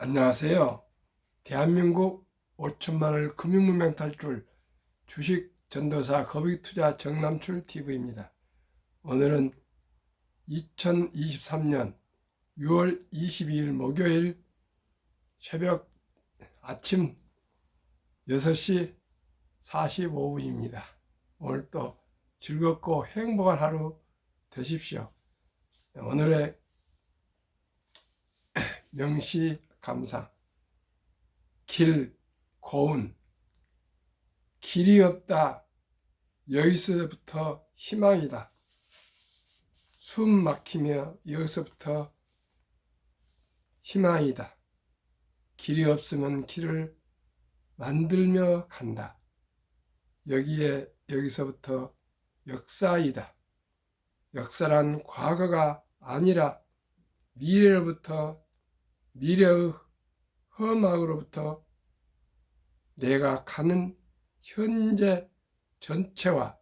안녕하세요. 대한민국 5천만을 금융문명 탈출 주식 전도사 거북이투자 정남출 TV입니다. 오늘은 2023년 6월 22일 목요일 아침 6시 45분입니다. 오늘도 즐겁고 행복한 하루 되십시오. 오늘의 명시 감상, 길, 고운, 길이 없다, 여기서부터 희망이다. 숨 막히며 여기서부터 희망이다. 길이 없으면 길을 만들며 간다. 여기서부터 역사이다. 역사란 과거가 아니라 미래의 험악으로부터 내가 가는 현재 전체와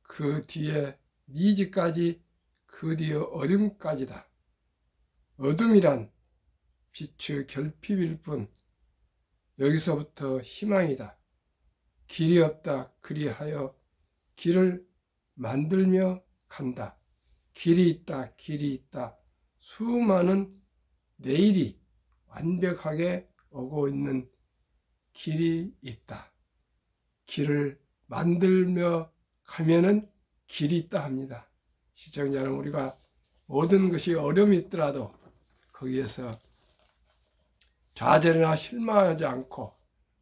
그 뒤에 미지까지, 그 뒤에 어둠까지다. 어둠이란 빛의 결핍일 뿐, 여기서부터 희망이다. 길이 없다. 그리하여 길을 만들며 간다. 길이 있다. 길이 있다. 수많은 내일이 완벽하게 오고 있는 길이 있다. 길을 만들며 가면은 길이 있다 합니다. 시청자 여러분, 우리가 모든 것이 어려움이 있더라도 거기에서 좌절이나 실망하지 않고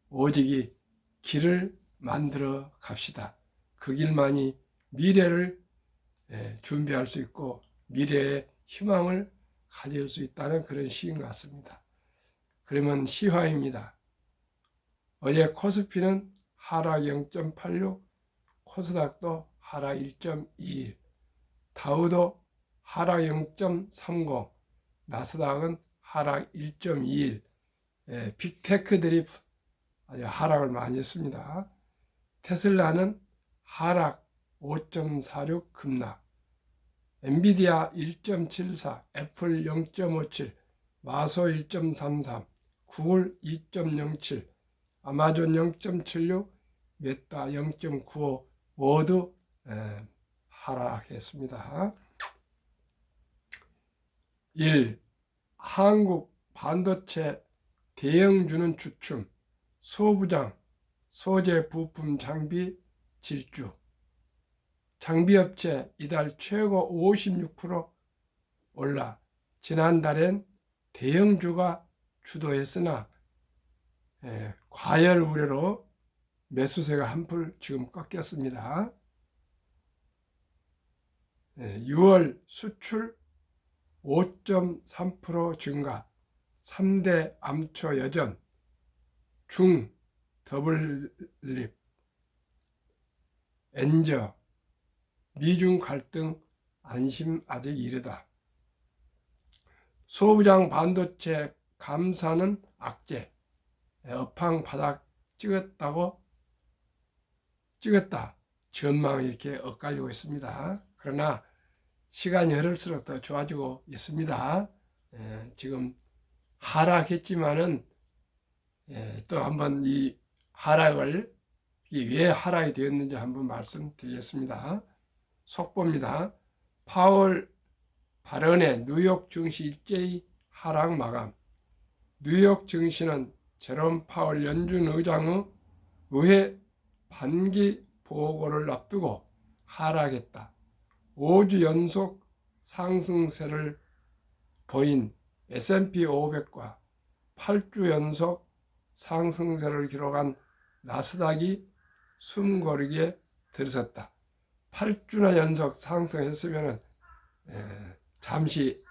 오직 이 길을 만들어 갑시다. 그 길만이 미래를 준비할 수 있고 미래의 희망을 가질 수 있다는 그런 시인 것 같습니다. 그러면 시화입니다. 어제 코스피는 하락 0.86, 코스닥도 하락 1.21, 다우도 하락 0.30, 나스닥은 하락 1.21, 빅테크들이 아주 하락을 많이 했습니다. 테슬라는 하락 5.46 급락, 엔비디아 1.74, 애플 0.57, 마소 1.33, 구글 2.07, 아마존 0.76, 메타 0.95 모두 하락했습니다. 1. 한국 반도체 대형주는 주춤, 소부장, 소재 부품 장비 질주. 장비업체 이달 최고 56% 올라 지난달엔 대형주가 주도했으나 과열 우려로 매수세가 한풀 지금 꺾였습니다. 6월 수출 5.3% 증가, 3대 암초 여전, 중 더블립, 엔저, 미중 갈등 안심 아직 이르다. 소부장 반도체 감사는 악재, 업황 바닥 찍었다 전망이 이렇게 엇갈리고 있습니다. 그러나 시간이 흐를수록 더 좋아지고 있습니다. 지금 하락했지만은 또 한번 이 하락을 왜 하락이 되었는지 한번 말씀드리겠습니다. 속보입니다. 파월 발언에 뉴욕 증시 일제히 하락 마감. 뉴욕 증시는 제롬 파월 연준 의장의 의회 반기 보고를 앞두고 하락했다. 5주 연속 상승세를 보인 S&P 500과 8주 연속 상승세를 기록한 나스닥이 숨고르기에 들어섰다. 8주나 연속 상승했으면 잠시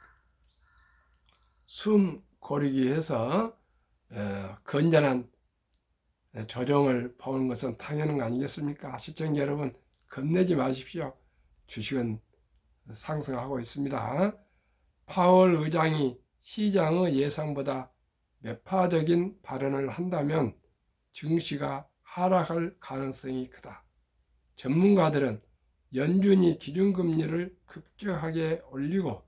숨 고르기 해서 건전한 조정을 보는 것은 당연한 거 아니겠습니까? 시청자 여러분, 겁내지 마십시오. 주식은 상승하고 있습니다. 파월 의장이 시장의 예상보다 매파적인 발언을 한다면 증시가 하락할 가능성이 크다. 전문가들은 연준이 기준금리를 급격하게 올리고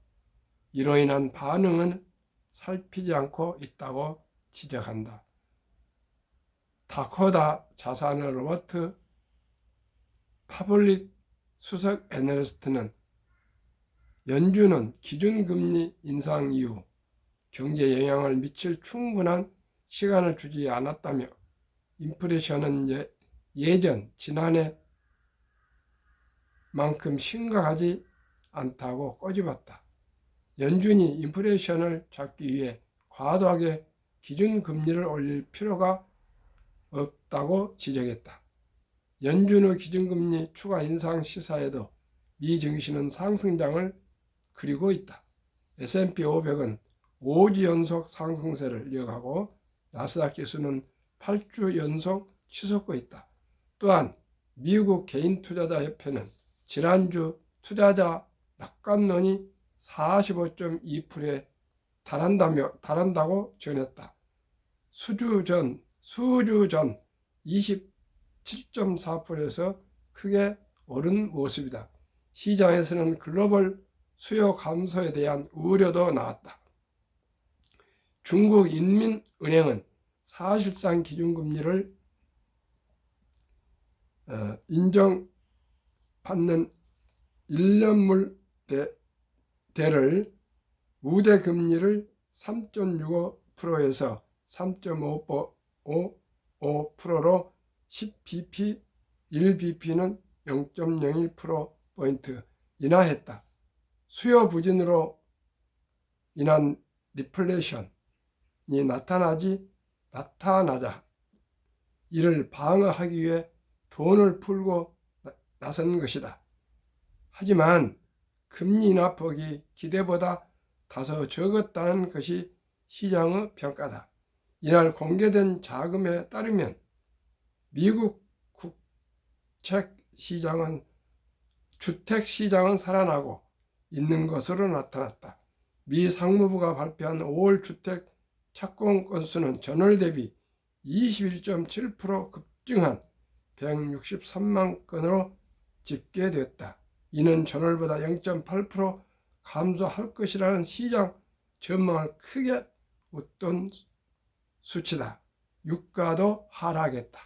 이로 인한 반응은 살피지 않고 있다고 지적한다. 다코다 자산의 로버트 파블릭 수석 애널리스트는 연준은 기준금리 인상 이후 경제에 영향을 미칠 충분한 시간을 주지 않았다며 인플레이션은 예전 지난해만큼 심각하지 않다고 꼬집었다. 연준이 인플레이션을 잡기 위해 과도하게 기준금리를 올릴 필요가 없다고 지적했다. 연준의 기준금리 추가 인상 시사에도 미 증시는 상승장을 그리고 있다. S&P 500은 5주 연속 상승세를 이어가고 나스닥 지수는 8주 연속 치솟고 있다. 또한 미국 개인투자자협회는 지난주 투자자 낙관론이 45.2%에 달한다고 전했다. 수주 전 27.4%에서 크게 오른 모습이다. 시장에서는 글로벌 수요 감소에 대한 우려도 나왔다. 중국 인민은행은 사실상 기준금리를 인정받는 1년물 대를 우대금리를 3.65%에서 3.55%로 10bp, 1bp는 0.01%포인트 인하했다. 수요 부진으로 인한 리플레이션이 나타나자 이를 방어하기 위해 돈을 풀고 나선 것이다. 하지만 금리 인하 폭이 기대보다 다소 적었다는 것이 시장의 평가다. 이날 공개된 자금에 따르면 미국 주택 시장은 살아나고 있는 것으로 나타났다. 미 상무부가 발표한 5월 주택 착공 건수는 전월 대비 21.7% 급증한 163만 건으로 집계됐다. 이는 전월보다 0.8% 감소할 것이라는 시장 전망을 크게 웃돈 수치다. 유가도 하락했다.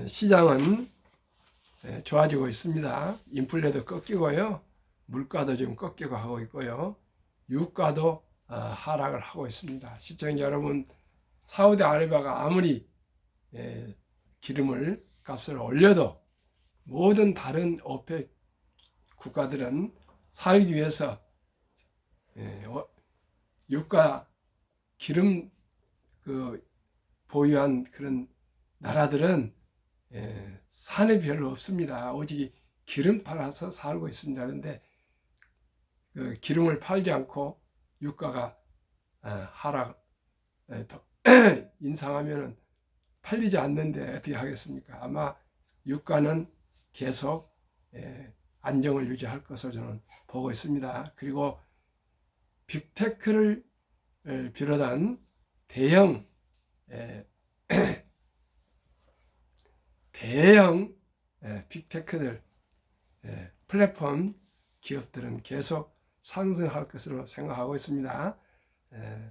시장은 좋아지고 있습니다. 인플레도 꺾이고요. 물가도 좀 꺾이고 하고 있고요. 유가도 하락을 하고 있습니다. 시청자 여러분, 사우디아라비아가 아무리 기름을 값을 올려도 모든 다른 오펙 국가들은 살기 위해서 유가 기름 보유한 그런 나라들은 산업이 별로 없습니다. 오직 기름 팔아서 살고 있습니다. 그런데 기름을 팔지 않고 유가가 하락 인상하면은 팔리지 않는데 어떻게 하겠습니까? 아마 유가는 계속 안정을 유지할 것으로 저는 보고 있습니다. 그리고 빅테크를 비롯한 대형 빅테크들 플랫폼 기업들은 계속 상승할 것으로 생각하고 있습니다.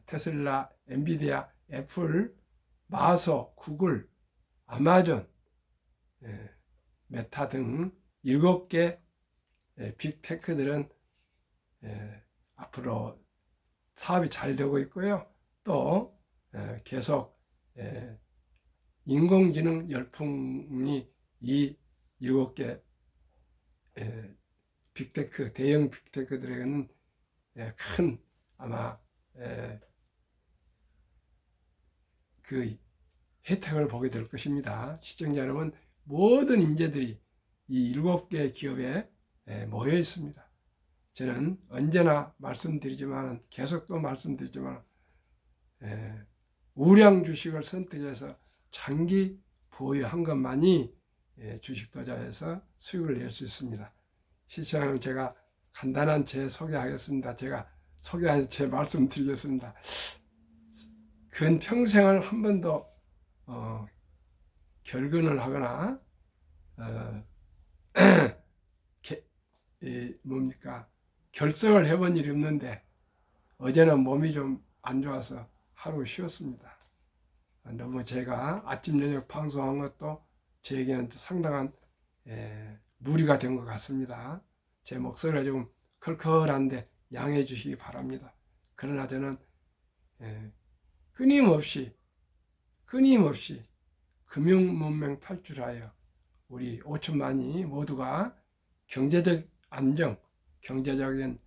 테슬라, 엔비디아, 애플, 마소, 구글, 아마존, 메타 등 7개 빅테크들은 앞으로 사업이 잘 되고 있고요. 또 계속 인공지능 열풍이 이 7개 빅테크, 대형 빅테크들에게는 큰 아마 그 혜택을 보게 될 것입니다. 시청자 여러분, 모든 인재들이 이 7개 기업에 모여 있습니다. 저는 언제나 말씀드리지만 계속 또 말씀드리지만 우량 주식을 선택해서 장기 보유한 것만이 주식 투자에서 수익을 낼 수 있습니다. 시청자 여러분, 제가 간단한 제 소개하겠습니다. 제가 소개한 제 말씀드리겠습니다. 근 평생을 한 번도 결근을 하거나 결석을 해본 일이 없는데 어제는 몸이 좀 안 좋아서 하루 쉬었습니다. 너무 제가 아침 저녁 방송한 것도 저에게는 상당한 무리가 된 것 같습니다. 제 목소리가 좀 컬컬한데 양해해 주시기 바랍니다. 그러나 저는 끊임없이 금융문명 탈출하여 우리 5천만이 모두가 경제적 안정, 경제적인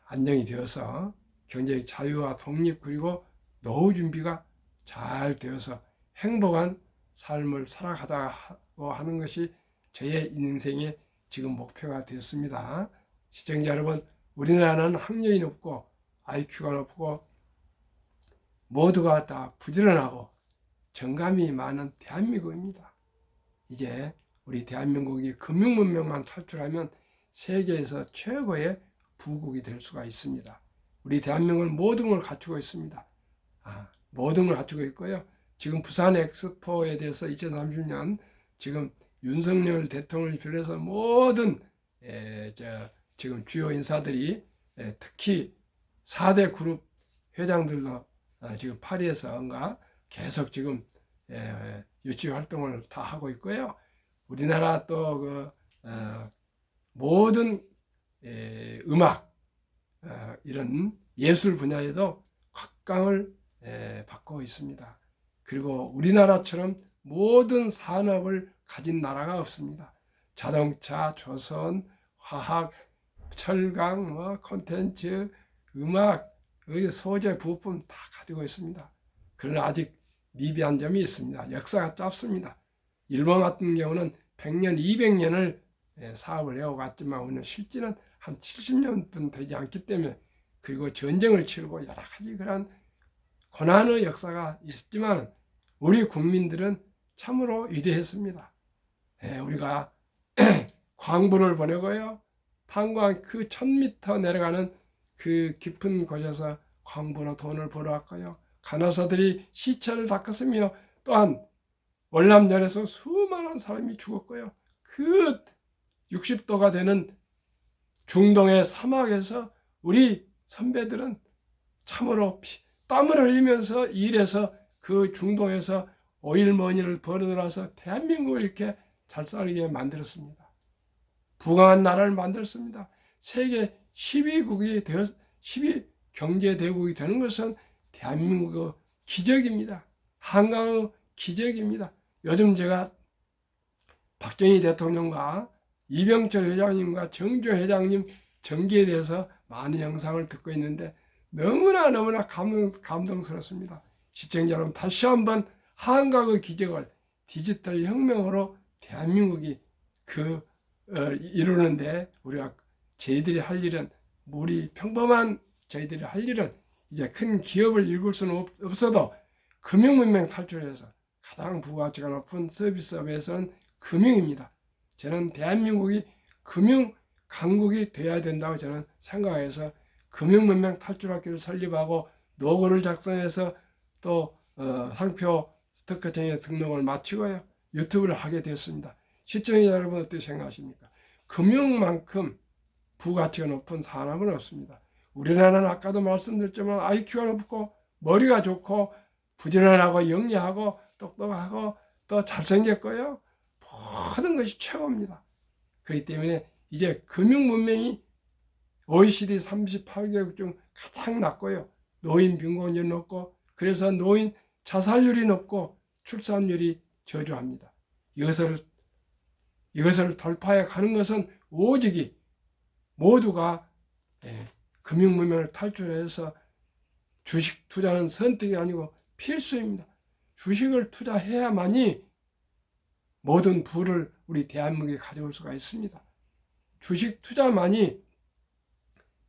안정이 되어서 경제적 자유와 독립 그리고 노후 준비가 잘 되어서 행복한 삶을 살아가자고 하는 것이 저의 인생의 지금 목표가 되었습니다. 시청자 여러분, 우리나라는 학력이 높고 IQ가 높고 모두가 다 부지런하고 정감이 많은 대한민국입니다. 이제 우리 대한민국이 금융문명만 탈출하면 세계에서 최고의 부국이 될 수가 있습니다. 우리 대한민국은 모든 걸 갖추고 있습니다. 모든 걸 갖추고 있고요. 지금 부산 엑스포에 대해서 2030년 지금 윤석열 대통령을 비롯해서 모든 지금 주요 인사들이 특히 4대 그룹 회장들도 지금 파리에서인가 계속 지금 유치 활동을 다 하고 있고요. 우리나라 또 모든 음악 이런 예술 분야에도 각광을 받고 있습니다. 그리고 우리나라처럼 모든 산업을 가진 나라가 없습니다. 자동차, 조선, 화학, 철강, 콘텐츠, 음악, 소재, 부품 다 가지고 있습니다. 그러나 아직 미비한 점이 있습니다. 역사가 짧습니다. 일본 같은 경우는 100년, 200년을 사업을 해오갔지만 우리는 실제는 한 70년뿐 되지 않기 때문에 그리고 전쟁을 치르고 여러 가지 그런 고난의 역사가 있었지만 우리 국민들은 참으로 위대했습니다. 우리가 광부를 보내고요. 탄광 그 1000m 내려가는 그 깊은 곳에서 광부로 돈을 벌어왔고요. 간호사들이 시체를 닦았으며 또한 월남전에서 수많은 사람이 죽었고요. 그 60도가 되는 중동의 사막에서 우리 선배들은 참으로 땀을 흘리면서 일해서 그 중동에서 오일머니를 벌어들여서 대한민국을 이렇게 잘 살게 만들었습니다. 부강한 나라를 만들었습니다. 세계 10위 10위 경제대국이 되는 것은 대한민국의 기적입니다. 한강의 기적입니다. 요즘 제가 박정희 대통령과 이병철 회장님과 정조 회장님 전기에 대해서 많은 영상을 듣고 있는데 너무나 감동스럽습니다. 시청자 여러분, 다시 한번 한강의 기적을 디지털 혁명으로 대한민국이 이루는데 우리가 저희들이 할 일은 우리 평범한 저희들이 할 일은 이제 큰 기업을 일굴 수는 없어도 금융문명 탈출해서 가장 부가가치가 높은 서비스업에서는 금융입니다. 저는 대한민국이 금융 강국이 되어야 된다고 저는 생각해서 금융문명 탈출학교를 설립하고 노고를 작성해서 또 상표 특허청에 등록을 마치고요. 유튜브를 하게 되었습니다. 시청자 여러분 어떻게 생각하십니까? 금융만큼 부가치가 높은 산업은 없습니다. 우리나라는 아까도 말씀드렸지만 IQ가 높고 머리가 좋고 부지런하고 영리하고 똑똑하고 또 잘생겼고요. 모든 것이 최고입니다. 그렇기 때문에 이제 금융문명이 OECD 38개국 중 가장 낮고요. 노인 빈곤율이 높고 그래서 노인 자살률이 높고 출산율이 저조합니다. 이것을 돌파해 가는 것은 오직이 모두가 금융문명을 탈출해서 주식 투자는 선택이 아니고 필수입니다. 주식을 투자해야만이 모든 부를 우리 대한민국에 가져올 수가 있습니다. 주식 투자만이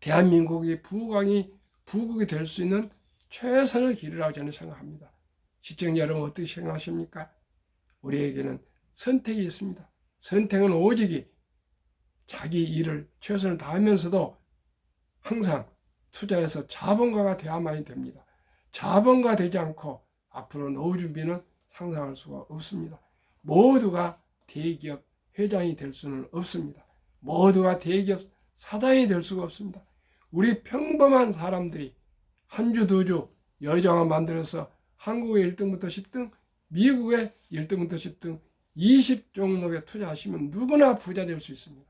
대한민국이 부국이 될 수 있는 최선의 길이라고 저는 생각합니다. 시청자 여러분 어떻게 생각하십니까? 우리에게는 선택이 있습니다. 선택은 오직이 자기 일을 최선을 다하면서도 항상 투자해서 자본가가 되어야만이 됩니다. 자본가 되지 않고 앞으로 노후 준비는 상상할 수가 없습니다. 모두가 대기업 회장이 될 수는 없습니다. 모두가 대기업 사장이 될 수가 없습니다. 우리 평범한 사람들이 한 주, 두 주 여유자원 만들어서 한국의 1등부터 10등, 미국의 1등부터 10등 20종목에 투자하시면 누구나 부자 될 수 있습니다.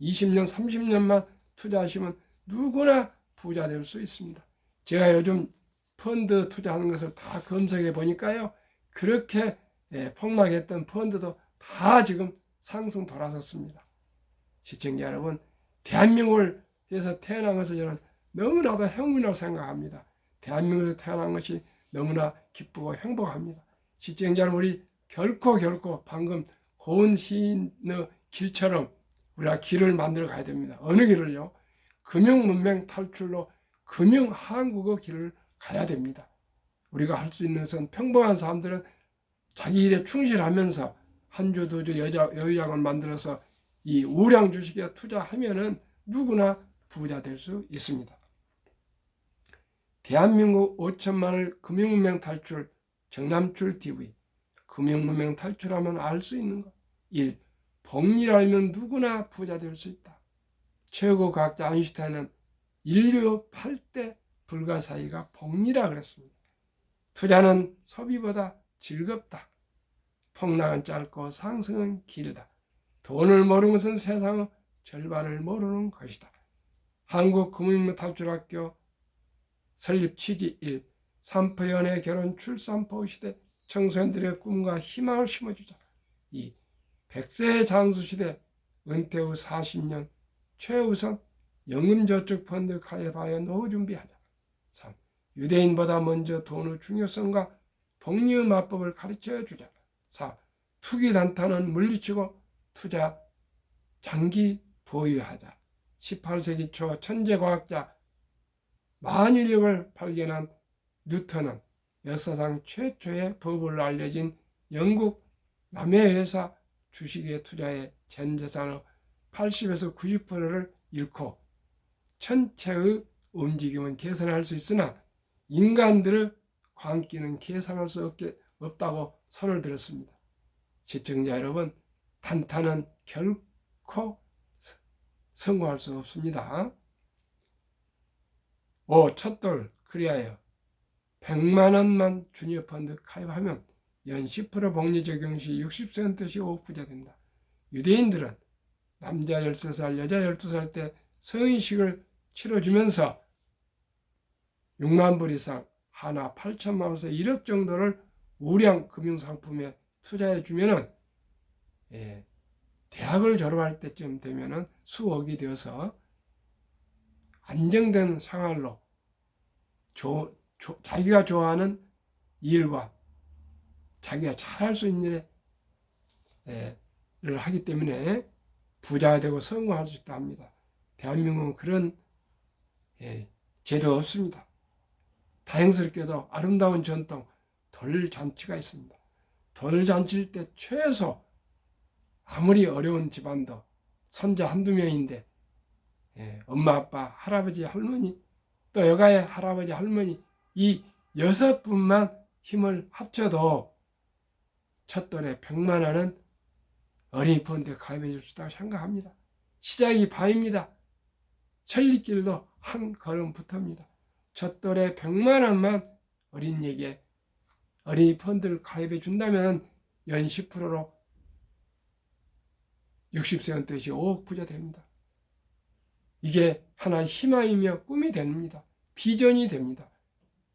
20년, 30년만 투자하시면 누구나 부자 될 수 있습니다. 제가 요즘 펀드 투자하는 것을 다 검색해 보니까요. 그렇게 폭락했던 펀드도 다 지금 상승 돌아섰습니다. 시청자 여러분, 대한민국을 위해서 태어난 것을 저는 너무나도 행운이라고 생각합니다. 대한민국에서 태어난 것이 너무나 기쁘고 행복합니다. 시청자 여러분, 우리 결코 방금 고은 시인의 길처럼 우리가 길을 만들어 가야 됩니다. 어느 길을요? 금융문맹 탈출로 금융한국의 길을 가야 됩니다. 우리가 할 수 있는 것은 평범한 사람들은 자기 일에 충실하면서 한 주, 두 주 여유자금을 만들어서 이 우량 주식에 투자하면은 누구나 부자 될 수 있습니다. 대한민국 5천만을 금융문맹 탈출 정남출 TV. 금융문맹 탈출하면 알 수 있는 것. 1. 복리를 알면 누구나 부자 될 수 있다. 최고 과학자 아인슈타인은 인류 8대 불가사의가 복리라 그랬습니다. 투자는 소비보다 즐겁다. 폭락은 짧고 상승은 길다. 돈을 모르는 것은 세상의 절반을 모르는 것이다. 한국금융문맹탈출학교 설립 취지 1. 산포 연애 결혼 출산포 시대 청소년들의 꿈과 희망을 심어주자. 2. 100세 장수시대 은퇴 후 40년 최우선 연금저축펀드 가입하여 노후 준비하자. 3. 유대인보다 먼저 돈의 중요성과 복리의 마법을 가르쳐주자. 4. 투기 단타는 물리치고 투자 장기 보유하자. 18세기 초 천재과학자 만유력을 발견한 뉴턴은 역사상 최초의 법을 알려진 영국 남해회사 주식에 투자해 전 재산의 80에서 90%를 잃고 천체의 움직임은 계산할 수 있으나 인간들의 광기는 계산할 수 없다고 손을 들었습니다. 시청자 여러분, 단타는 결코 성공할 수 없습니다. 5. 첫돌 그리하여 100만 원만 주니어펀드 가입하면 연 10% 복리 적용 시 60%씩 5억 부자 된다. 유대인들은 남자 13살, 여자 12살 때 성인식을 치러주면서 6만 불 이상 하나 8천만 원에서 1억 정도를 우량 금융상품에 투자해 주면은 대학을 졸업할 때쯤 되면은 수억이 되어서 안정된 생활로 자기가 좋아하는 일과 자기가 잘할 수 있는 일을 하기 때문에 부자가 되고 성공할 수 있다 합니다. 대한민국은 그런 제도 없습니다. 다행스럽게도 아름다운 전통 돌잔치가 있습니다. 돌잔치일 때 최소 아무리 어려운 집안도 손자 한두 명인데 엄마, 아빠, 할아버지, 할머니 또 여가의 할아버지, 할머니 이 6분만 힘을 합쳐도 첫돌에 100만 원은 어린이 펀드에 가입해 줄 수 있다고 생각합니다. 시작이 바입니다. 천리길도 한 걸음부터입니다. 첫돌에 100만 원만 어린이에게 어린이 펀드를 가입해 준다면 연 10%로 60세 은퇴 시 5억 부자 됩니다. 이게 하나의 희망이며 꿈이 됩니다. 비전이 됩니다.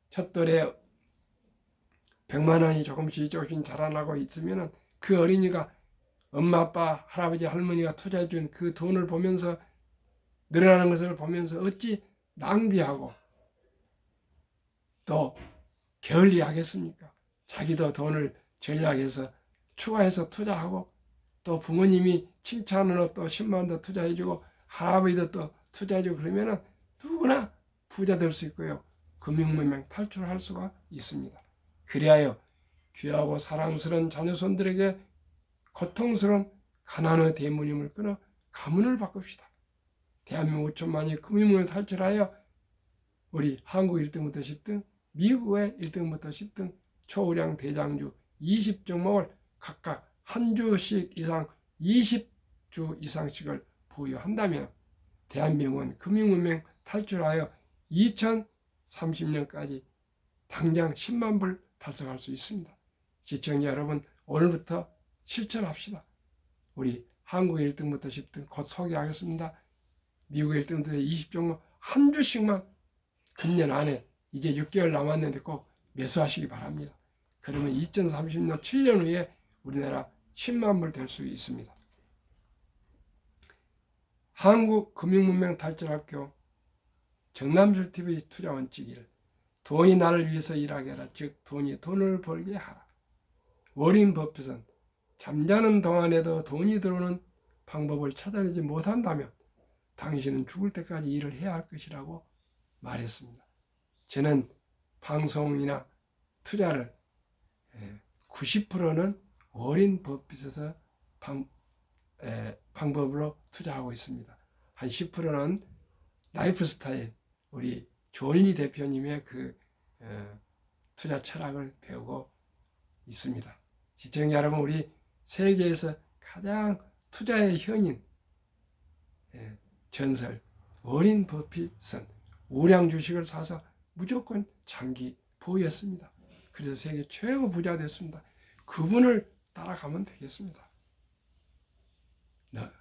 첫돌에 100만 원이 조금씩 자라나고 있으면 그 어린이가 엄마, 아빠, 할아버지, 할머니가 투자해 준 그 돈을 보면서 늘어나는 것을 보면서 어찌 낭비하고 또 게을리하겠습니까? 자기도 돈을 전략해서 추가해서 투자하고 또 부모님이 칭찬으로 또 10만 원 더 투자해주고 할아버지도 또 투자해주고 그러면은 누구나 부자 될 수 있고요. 금융문맹 탈출할 수가 있습니다. 그리하여 귀하고 사랑스러운 자녀손들에게 고통스러운 가난의 대문임을 끊어 가문을 바꿉시다. 대한민국 5천만이 금융문맹 탈출하여 우리 한국 1등부터 10등, 미국의 1등부터 10등 초우량 대장주 20종목을 각각 한 주씩 이상 20주 이상씩을 보유한다면 대한민국은 금융문맹 탈출하여 2030년까지 당장 10만 불 달성할 수 있습니다. 시청자 여러분, 오늘부터 실천합시다. 우리 한국 1등부터 10등 곧 소개하겠습니다. 미국 1등부터 20종목 한 주씩만 금년 안에 이제 6개월 남았는데 꼭 매수하시기 바랍니다. 그러면 2030년 7년 후에 우리나라 10만 불 될 수 있습니다. 한국금융문명 탈출학교 정남철TV 투자 원칙 1. 돈이 나를 위해서 일하게 하라. 즉 돈이 돈을 벌게 하라. 워린 버핏은 잠자는 동안에도 돈이 들어오는 방법을 찾아내지 못한다면 당신은 죽을 때까지 일을 해야 할 것이라고 말했습니다. 저는 방송이나 투자를 90%는 워린 버핏에서 방법으로 투자하고 있습니다. 한 10%는 라이프 스타일, 우리 조은리 대표님의 그 투자 철학을 배우고 있습니다. 시청자 여러분, 우리 세계에서 가장 투자의 현인 전설 워린 버핏은 우량 주식을 사서 무조건 장기 보유했습니다. 그래서 세계 최고 부자 됐습니다. 그분을 따라가면 되겠습니다.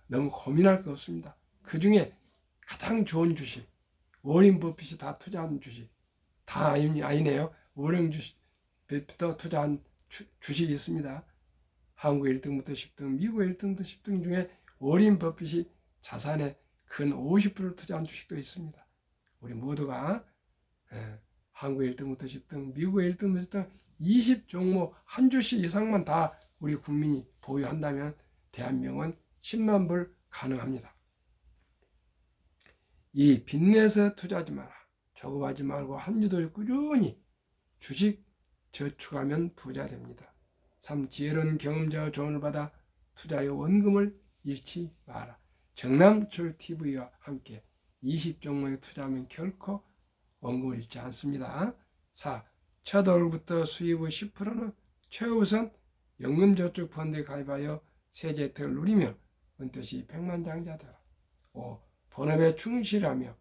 너무 고민할 거 없습니다. 그 중에 가장 좋은 주식, 워린 버핏이 다 투자한 주식, 다 아니네요. 워렌 버핏도 투자한 주식이 있습니다. 한국 1등부터 10등, 미국 1등부터 10등 중에 워린 버핏이 자산의 근 50%를 투자한 주식도 있습니다. 우리 모두가 한국 1등부터 10등, 미국 1등부터 10등 20종목 한 주씩 이상만 다 우리 국민이 보유한다면 대한민국은 10만 불 가능합니다. 이 빚내서 투자하지 마라. 조급하지 말고 한유도 꾸준히 주식 저축하면 부자 됩니다. 3. 지혜로운 경험자와 조언을 받아 투자의 원금을 잃지 마라. 정남철 TV와 함께 20종목에 투자하면 결코 원금을 잃지 않습니다. 4. 첫 월부터 수입의 10%는 최우선 연금저축펀드에 가입하여 세제 혜택을 누리며 은퇴시 백만장자 되라. 5. 본업에 충실하며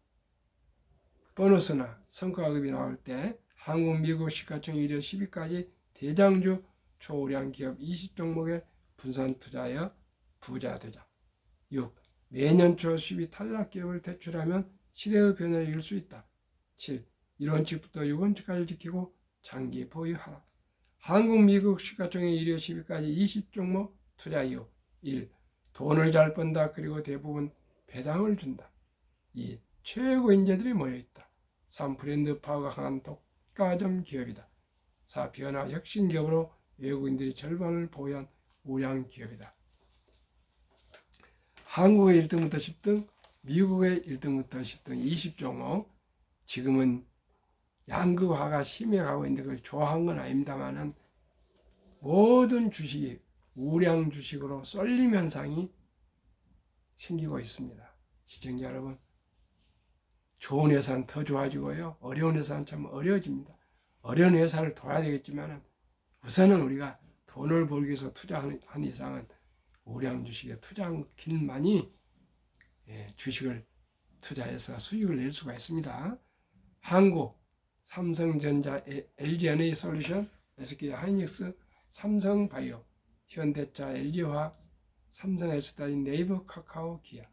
보너스나 성과급이 나올 때 한국, 미국 시가총 1위 10위까지 대장주 초우량 기업 20종목에 분산 투자하여 부자 되자. 6. 매년 초 수입이 탈락 기업을 퇴출하면 시대의 변화를 이룰 수 있다. 7. 1원칙부터 6원칙까지 지키고 장기 보유하라. 한국, 미국 시가총액 1위 10위까지 20종목 투자 이후 1. 돈을 잘 번다. 그리고 대부분 배당을 준다. 2. 최고 인재들이 모여있다. 3. 브랜드 파워가 강한 독과점 기업이다. 4. 변화 혁신 기업으로 외국인들이 절반을 보유한 우량 기업이다. 한국의 1등부터 10등, 미국의 1등부터 10등 20종목. 지금은 양극화가 심해가고 있는데 그걸 좋아한 건 아닙니다만은 모든 주식이 우량 주식으로 쏠림 현상이 생기고 있습니다. 시청자 여러분, 좋은 회사는 더 좋아지고요, 어려운 회사는 참 어려워집니다. 어려운 회사를 도와야 되겠지만 우선은 우리가 돈을 벌기 위해서 투자한 이상은 우량 주식에 투자한 길만이 주식을 투자해서 수익을 낼 수가 있습니다. 한국, 삼성전자, LG에너지솔루션, SK하이닉스, 삼성바이오, 현대차, LG화학, 삼성에스타인, 네이버, 카카오, 기아.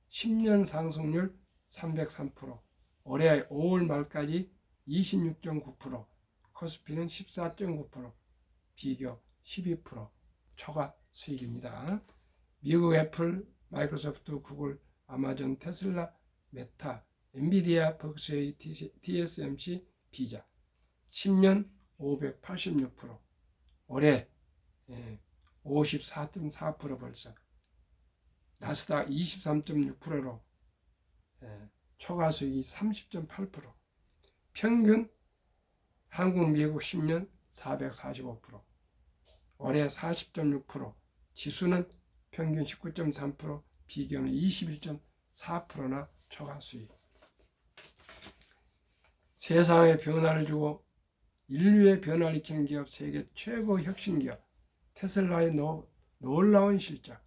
10년 상승률 303%, 올해 5월 말까지 26.9%, 코스피는 14.9%, 비교 12%, 초과 수익입니다. 미국 애플, 마이크로소프트, 구글, 아마존, 테슬라, 메타, 엔비디아, 벅스웨이, TSMC, 비자. 10년 586%, 올해 54.4% 벌써. 나스닥 23.6%로 초과 수익이 30.8%. 평균 한국, 미국 10년 445%, 올해 40.6%, 지수는 평균 19.3%, 비교는 21.4%나 초과 수익. 세상에 변화를 주고 인류의 변화를 일으키는 기업, 세계 최고 혁신 기업 테슬라의 놀라운 실적,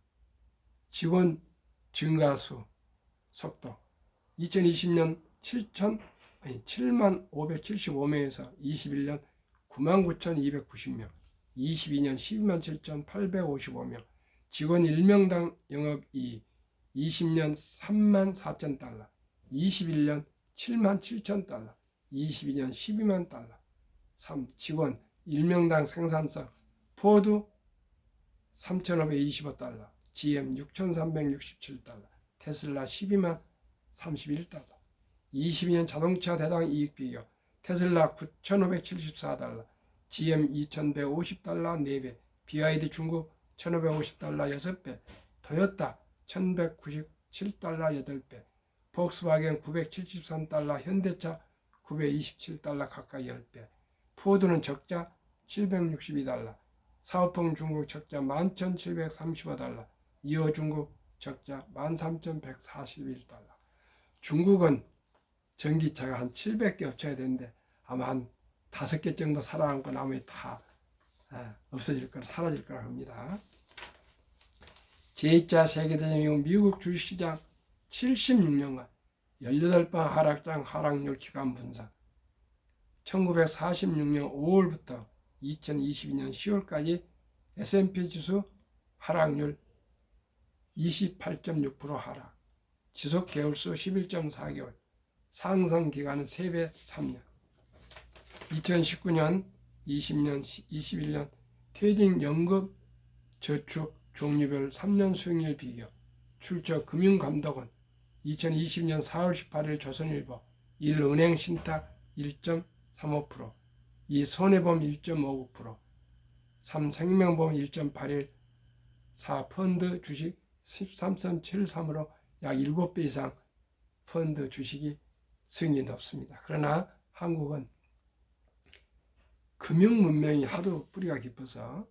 직원 증가수 속도, 2020년 7만 575명에서 21년 99,290명, 22년 12만 7,855명, 직원 1명당 영업이익 20년 3만 4천 달러, 21년 7만 7천 달러, 22년 12만 달러. 3. 직원 1명당 생산성 포드 3,525달러, GM 6,367달러, 테슬라 12만 31달러. 22년 자동차 대당 이익 비교 테슬라 9,574달러, GM 2,150달러 4배, BYD 중국 1,550달러 6배, 토요타 1,197달러 8배, 폭스바겐 973달러, 현대차 927달러 가까이 10배, 포드는 적자 762달러, 사오펑 중국 적자 11,735달러, 이호 중국 적자 13,141달러. 중국은 전기차가 한 700개 업체가 되는데 아마 한 5개 정도 살아남고 나머지 다 없어질 거라 사라질 거라 합니다. 제2차 세계대전 이후 미국 주식시장 76년간 18번 하락장 하락률 기간 분석 1946년 5월부터 2022년 10월까지 S&P 지수 하락률 28.6% 하락, 지속 개월수 11.4개월, 상승 기간은 3배 3년. 2019년, 20년, 21년 트레이딩 연금 저축 종류별 3년 수익률 비교, 출처 금융감독원 2020년 4월 18일 조선일보 1 은행 신탁 1.35%, 2 손해보험 1.59%, 3 생명보험 1.81%, 4 펀드 주식 13.73으로 약 7배 이상 펀드 주식이 수익률이 높습니다. 그러나 한국은 금융 문명이 하도 뿌리가 깊어서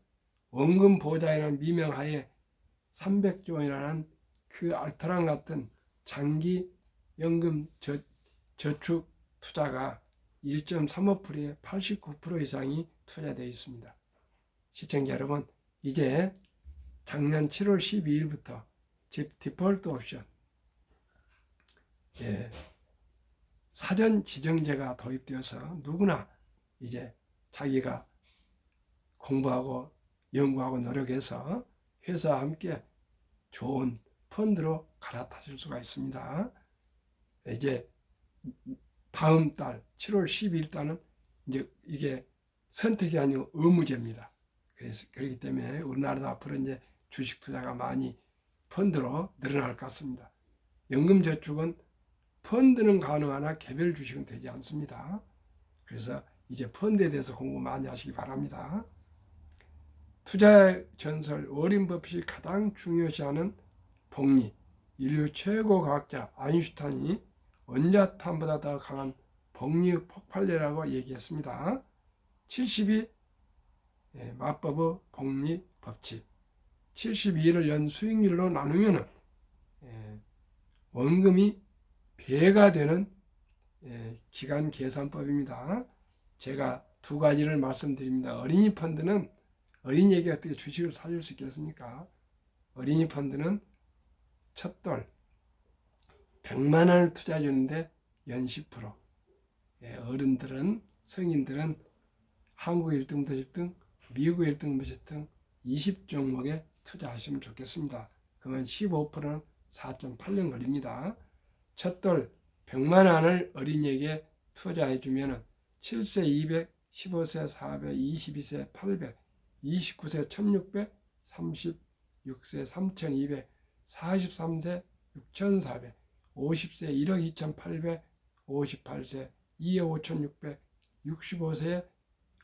원금 보장이라는 미명하에 300조 원이라는 그 알토란 같은 장기 연금 저축 투자가 1.35%에 89% 이상이 투자되어 있습니다. 시청자 여러분, 이제 작년 7월 12일부터 집 디폴트 옵션 사전 지정제가 도입되어서 누구나 이제 자기가 공부하고 연구하고 노력해서 회사와 함께 좋은 펀드로 갈아타실 수가 있습니다. 이제 다음 달 7월 12일 달은 이제 이게 선택이 아니고 의무제입니다. 그래서 그렇기 때문에 우리나라도 앞으로 이제 주식 투자가 많이 펀드로 늘어날 것 같습니다. 연금저축은 펀드는 가능하나 개별 주식은 되지 않습니다. 그래서 이제 펀드에 대해서 공부 많이 하시기 바랍니다. 투자 전설 워렌 버핏이 가장 중요시하는 복리, 인류 최고 과학자 아인슈타인이 원자탄보다 더 강한 복리의 폭발력이라고 얘기했습니다. 72 마법의 복리 법칙 72를 연 수익률로 나누면 원금이 배가 되는 기간 계산법입니다. 제가 두 가지를 말씀드립니다. 어린이 펀드는 어린이에게 어떻게 주식을 사줄 수 있겠습니까? 어린이 펀드는 첫돌 100만 원을 투자해 주는데 연 10%. 어른들은 성인들은 한국 1등, 도시 1등, 미국 1등, 도시 1등 20종목에 투자하시면 좋겠습니다. 그러면 15%는 4.8년 걸립니다. 첫돌 100만 원을 어린이에게 투자해 주면 7세 200, 15세 400, 22세 800, 29세 1600, 36세 3200, 43세 6400, 50세 1억 2800, 58세 2억 5600, 65세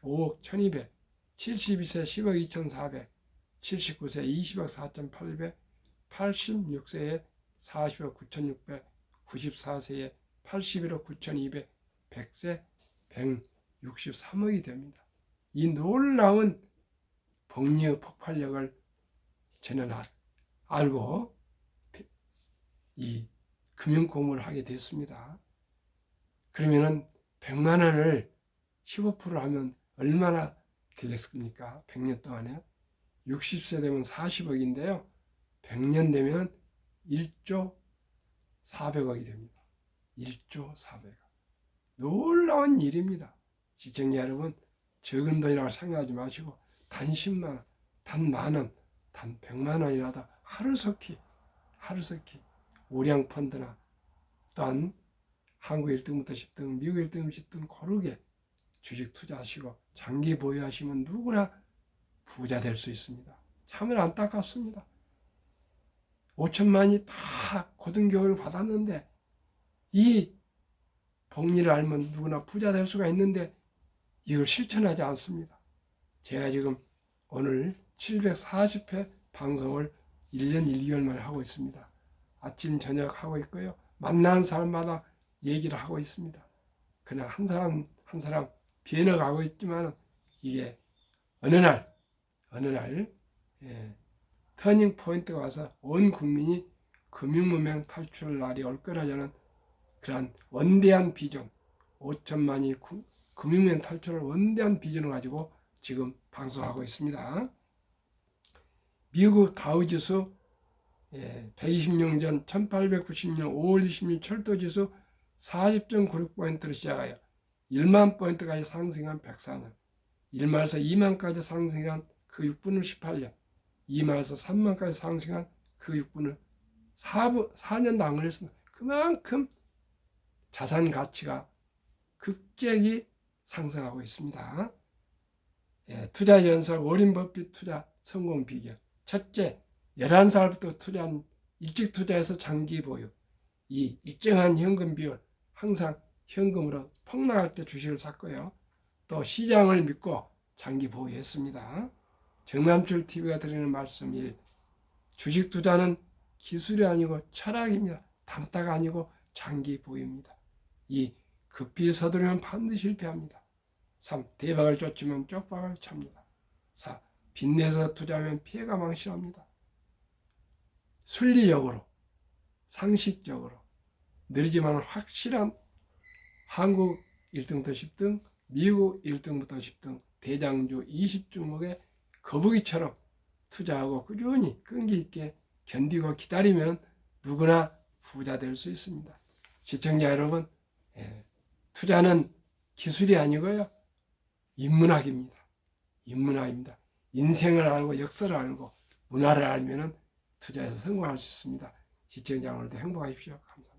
5억 1200, 72세 10억 2400, 79세 20억 4800, 86세에 40억 9600, 94세에 81억 9200, 100세 163억이 됩니다. 이 놀라운 복리의 폭발력을 저는 알고 이 금융 공부를 하게 됐습니다. 그러면은 100만 원을 15% 하면 얼마나 되겠습니까? 100년 동안에 60세 되면 40억인데요. 100년 되면 1조 400억이 됩니다. 1조 400억. 놀라운 일입니다. 시청자 여러분, 적은 돈이라고 생각하지 마시고 단 10만 원, 단 만원, 단 100만 원이라도 하루속히 우량 펀드나 또한 한국 1등부터 10등, 미국 1등, 10등 고르게 주식 투자하시고 장기 보유하시면 누구나 부자 될 수 있습니다. 참으로 안타깝습니다. 5천만이 다 고등교육을 받았는데 이 복리를 알면 누구나 부자 될 수가 있는데 이걸 실천하지 않습니다. 제가 지금 오늘 740회 방송을 1년 1개월 만에 하고 있습니다. 아침 저녁 하고 있고요. 만나는 사람마다 얘기를 하고 있습니다. 그냥 한 사람 변해가고 있지만 이게 어느 날 터닝 포인트가 와서 온 국민이 금융무명 탈출 날이 올 거라 저는 그러한 원대한 비전, 5천만이 금융무명 탈출을 원대한 비전을 가지고 지금 방송하고 있습니다. 미국 다우지수 120년 전 1890년 5월 26일 철도지수 40.96포인트로 시작하여 1만 포인트까지 상승한 104년, 1만에서 2만까지 상승한 그 6분을 18년, 2만에서 3만까지 상승한 그 6분을 4년도 안 걸렸습니다. 그만큼 자산 가치가 급격히 상승하고 있습니다. 투자 연설 워린 버핏 투자 성공 비결. 첫째, 11살부터 일찍 투자해서 장기 보유. 이 일정한 현금 비율, 항상 현금으로 폭락할 때 주식을 샀고요. 또 시장을 믿고 장기 보유했습니다. 정남출 TV가 드리는 말씀 1. 주식 투자는 기술이 아니고 철학입니다. 단타가 아니고 장기 보유입니다. 2. 급히 서두르면 반드시 실패합니다. 3. 대박을 쫓으면 쪽박을 찹니다. 4. 빚내서 투자하면 피해가 망신합니다. 순리적으로, 상식적으로, 느리지만 확실한 한국 1등부터 10등, 미국 1등부터 10등, 대장주 20종목에 거북이처럼 투자하고 꾸준히 끈기 있게 견디고 기다리면 누구나 부자 될 수 있습니다. 시청자 여러분, 투자는 기술이 아니고요. 인문학입니다. 인문학입니다. 인생을 알고 역사를 알고 문화를 알면 투자에서 성공할 수 있습니다. 시청자 오늘도 행복하십시오. 감사합니다.